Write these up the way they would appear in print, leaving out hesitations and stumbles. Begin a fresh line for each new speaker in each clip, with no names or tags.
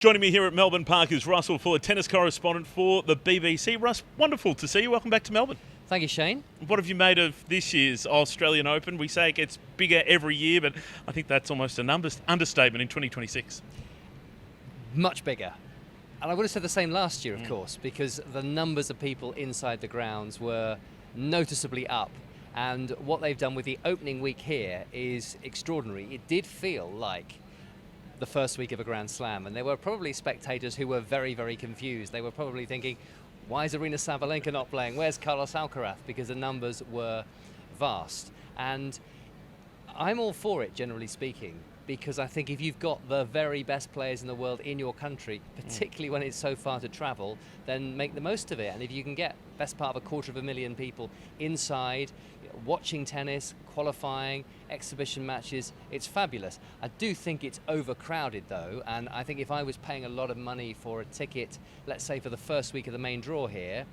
Joining me here at Melbourne Park is Russell Fuller, tennis correspondent for the BBC. Russ, wonderful to see you. Welcome back to Melbourne.
Thank you, Shane.
What have you made of this year's Australian Open? We say it gets bigger every year, but I think that's almost an understatement in 2026.
Much bigger. And I would have said the same last year, of course, because the numbers of people inside the grounds were noticeably up. And what they've done with the opening week here is extraordinary. It did feel like the first week of a Grand Slam, and there were probably spectators who were very, very confused. They were probably thinking, why is Aryna Sabalenka not playing? Where's Carlos Alcaraz? Because the numbers were vast. And I'm all for it, generally speaking, because I think if you've got the very best players in the world in your country, particularly when it's so far to travel, then make the most of it. And if you can get best part of 250,000 people inside, watching tennis, qualifying, exhibition matches, it's fabulous. I do think it's overcrowded though, and I think if I was paying a lot of money for a ticket, let's say for the first week of the main draw here,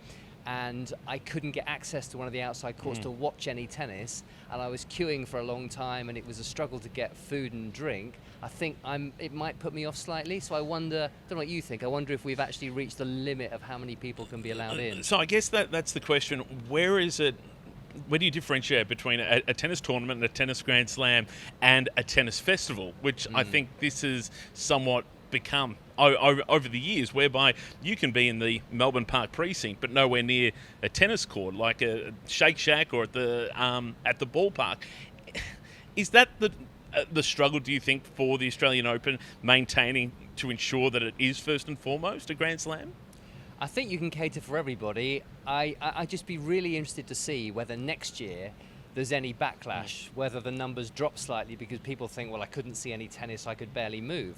and I couldn't get access to one of the outside courts to watch any tennis, and I was queuing for a long time and it was a struggle to get food and drink, I think it might put me off slightly. So I wonder, I don't know what you think, I wonder if we've actually reached the limit of how many people can be allowed in.
So I guess that's the question. Where do you differentiate between a tennis tournament and a tennis Grand Slam and a tennis festival, which I think this has somewhat become over the years, whereby you can be in the Melbourne Park precinct but nowhere near a tennis court, like a Shake Shack or at the ballpark. Is that the struggle, do you think, for the Australian Open, maintaining to ensure that it is first and foremost a Grand Slam?
I think you can cater for everybody. I'd just be really interested to see whether next year there's any backlash, whether the numbers drop slightly because people think, well, I couldn't see any tennis, I could barely move.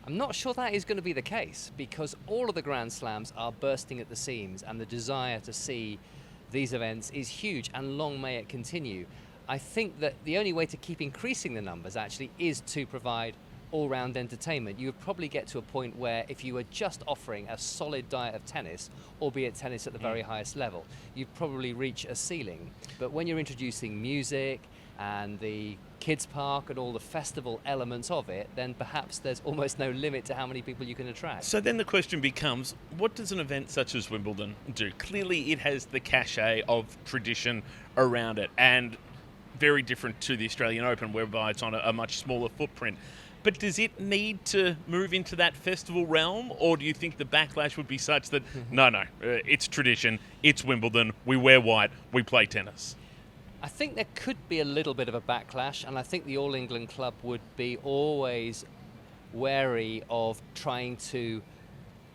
I'm not sure that is going to be the case, because all of the Grand Slams are bursting at the seams and the desire to see these events is huge, and long may it continue. I think that the only way to keep increasing the numbers actually is to provide all-round entertainment. You would probably get to a point where if you were just offering a solid diet of tennis, albeit tennis at the very highest level, you'd probably reach a ceiling. But when you're introducing music and the kids park and all the festival elements of it, then perhaps there's almost no limit to how many people you can attract.
So then the question becomes, what does an event such as Wimbledon do? Clearly it has the cachet of tradition around it, and very different to the Australian Open, whereby it's on a much smaller footprint. But does it need to move into that festival realm, or do you think the backlash would be such that, no, it's tradition, it's Wimbledon, we wear white, we play tennis?
I think there could be a little bit of a backlash, and I think the All England Club would be always wary of trying to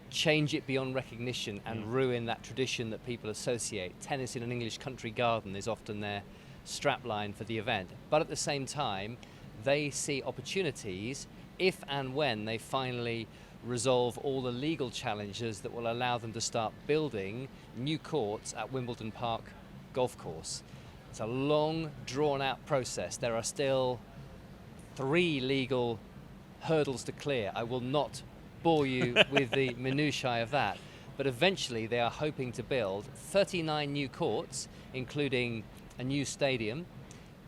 change it beyond recognition and ruin that tradition that people associate. Tennis in an English country garden is often their strapline for the event. But at the same time, they see opportunities if and when they finally resolve all the legal challenges that will allow them to start building new courts at Wimbledon Park golf course. It's a long, drawn-out process. There are still 3 legal hurdles to clear. I will not bore you with the minutiae of that, but eventually they are hoping to build 39 new courts, including a new stadium,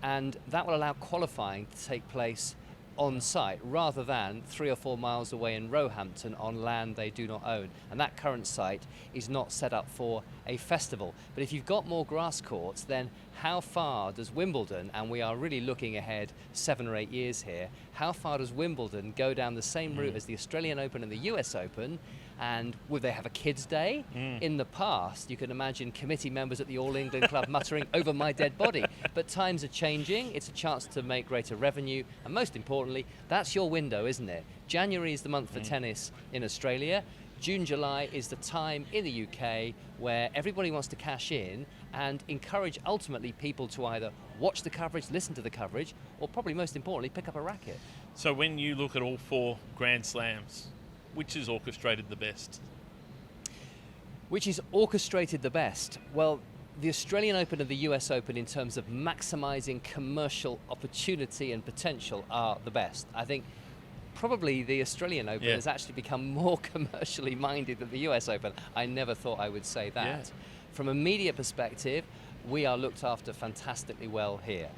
and that will allow qualifying to take place on site rather than 3 or 4 miles away in Roehampton on land they do not own. And that current site is not set up for a festival. But if you've got more grass courts, then how far does Wimbledon, and we are really looking ahead 7 or 8 years here, how far does Wimbledon go down the same route as the Australian Open and the US Open? And would they have a kids' day? In the past, you can imagine committee members at the All England Club muttering, over my dead body. But times are changing. It's a chance to make greater revenue. And most importantly, that's your window, isn't it? January is the month for tennis in Australia. June, July is the time in the UK where everybody wants to cash in and encourage ultimately people to either watch the coverage, listen to the coverage, or probably most importantly, pick up a racket.
So when you look at all 4 Grand Slams, which is orchestrated the best?
Which is orchestrated the best? Well, the Australian Open and the US Open, in terms of maximising commercial opportunity and potential, are the best. I think probably the Australian Open has actually become more commercially minded than the US Open. I never thought I would say that. From a media perspective, we are looked after fantastically well here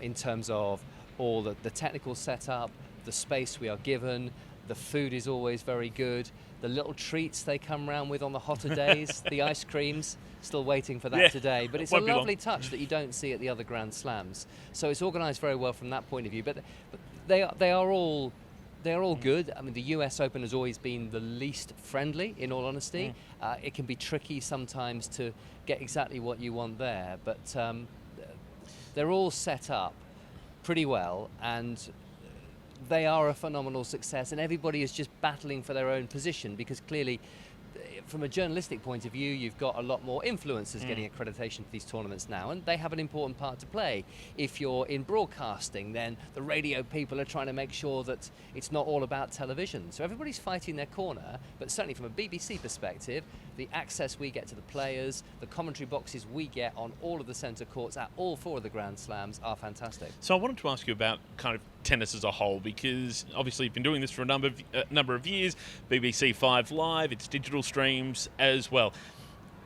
in terms of all the technical setup, the space we are given, The food is always very good. The little treats they come round with on the hotter days, the ice creams, still waiting for that today. But it's a lovely touch that you don't see at the other Grand Slams. So it's organised very well from that point of view. But they are all good. I mean, the US Open has always been the least friendly, in all honesty. It can be tricky sometimes to get exactly what you want there, but they're all set up pretty well, and they are a phenomenal success, and everybody is just battling for their own position, because clearly, from a journalistic point of view, you've got a lot more influencers getting accreditation to these tournaments now, and they have an important part to play. If you're in broadcasting, then the radio people are trying to make sure that it's not all about television. So everybody's fighting their corner, but certainly from a BBC perspective, the access we get to the players, the commentary boxes we get on all of the centre courts at all 4 of the Grand Slams are fantastic.
So I wanted to ask you about kind of tennis as a whole, because obviously you've been doing this for a number of years. BBC 5 Live, it's digital streams as well.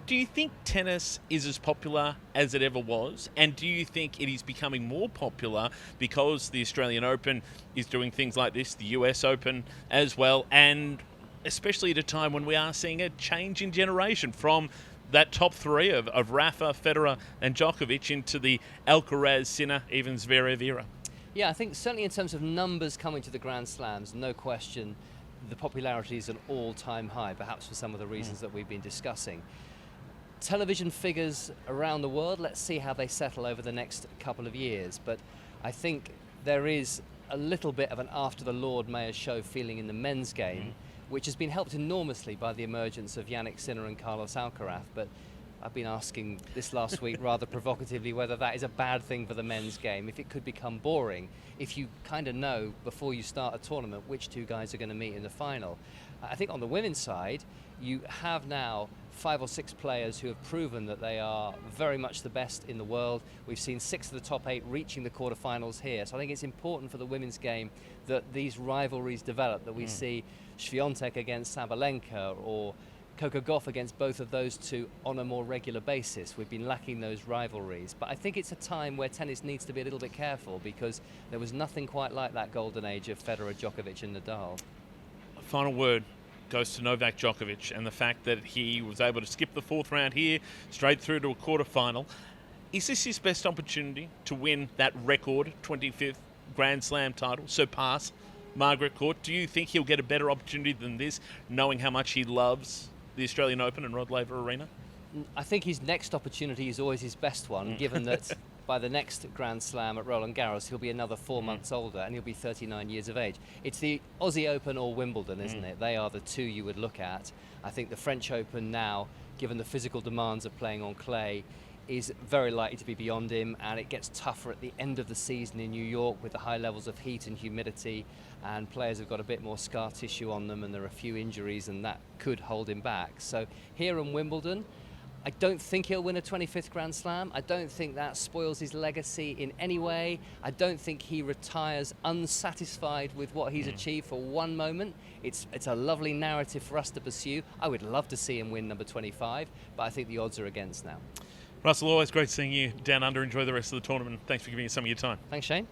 Do you think tennis is as popular as it ever was? And do you think it is becoming more popular because the Australian Open is doing things like this, the US Open as well, and especially at a time when we are seeing a change in generation from that top 3 of Rafa, Federer and Djokovic into the Alcaraz, Sinner, even Zverev era?
Yeah, I think certainly in terms of numbers coming to the Grand Slams, no question, the popularity is an all-time high, perhaps for some of the reasons that we've been discussing. Television figures around the world, let's see how they settle over the next couple of years. But I think there is a little bit of an after the Lord Mayor show feeling in the men's game, which has been helped enormously by the emergence of Yannick Sinner and Carlos Alcaraz. But I've been asking this last week rather provocatively whether that is a bad thing for the men's game, if it could become boring, if you kind of know before you start a tournament which 2 guys are going to meet in the final. I think on the women's side, you have now 5 or 6 players who have proven that they are very much the best in the world. We've seen 6 of the top 8 reaching the quarterfinals here. So I think it's important for the women's game that these rivalries develop, that we see Swiatek against Sabalenka or Coco Gauff against both of those 2 on a more regular basis. We've been lacking those rivalries. But I think it's a time where tennis needs to be a little bit careful, because there was nothing quite like that golden age of Federer, Djokovic and Nadal.
Final word goes to Novak Djokovic and the fact that he was able to skip the 4th round here, straight through to a quarterfinal. Is this his best opportunity to win that record 25th Grand Slam title, surpass Margaret Court? Do you think he'll get a better opportunity than this, knowing how much he loves the Australian Open and Rod Laver Arena?
I think his next opportunity is always his best one, given that by the next Grand Slam at Roland Garros, he'll be another 4 months older and he'll be 39 years of age. It's the Aussie Open or Wimbledon, isn't it? They are the 2 you would look at. I think the French Open now, given the physical demands of playing on clay, is very likely to be beyond him, and it gets tougher at the end of the season in New York with the high levels of heat and humidity, and players have got a bit more scar tissue on them, and there are a few injuries, and that could hold him back. So here in Wimbledon, I don't think he'll win a 25th Grand Slam. I don't think that spoils his legacy in any way. I don't think he retires unsatisfied with what he's achieved for one moment. It's a lovely narrative for us to pursue. I would love to see him win number 25, but I think the odds are against now.
Russell, always great seeing you down under. Enjoy the rest of the tournament. Thanks for giving us some of your time.
Thanks, Shane.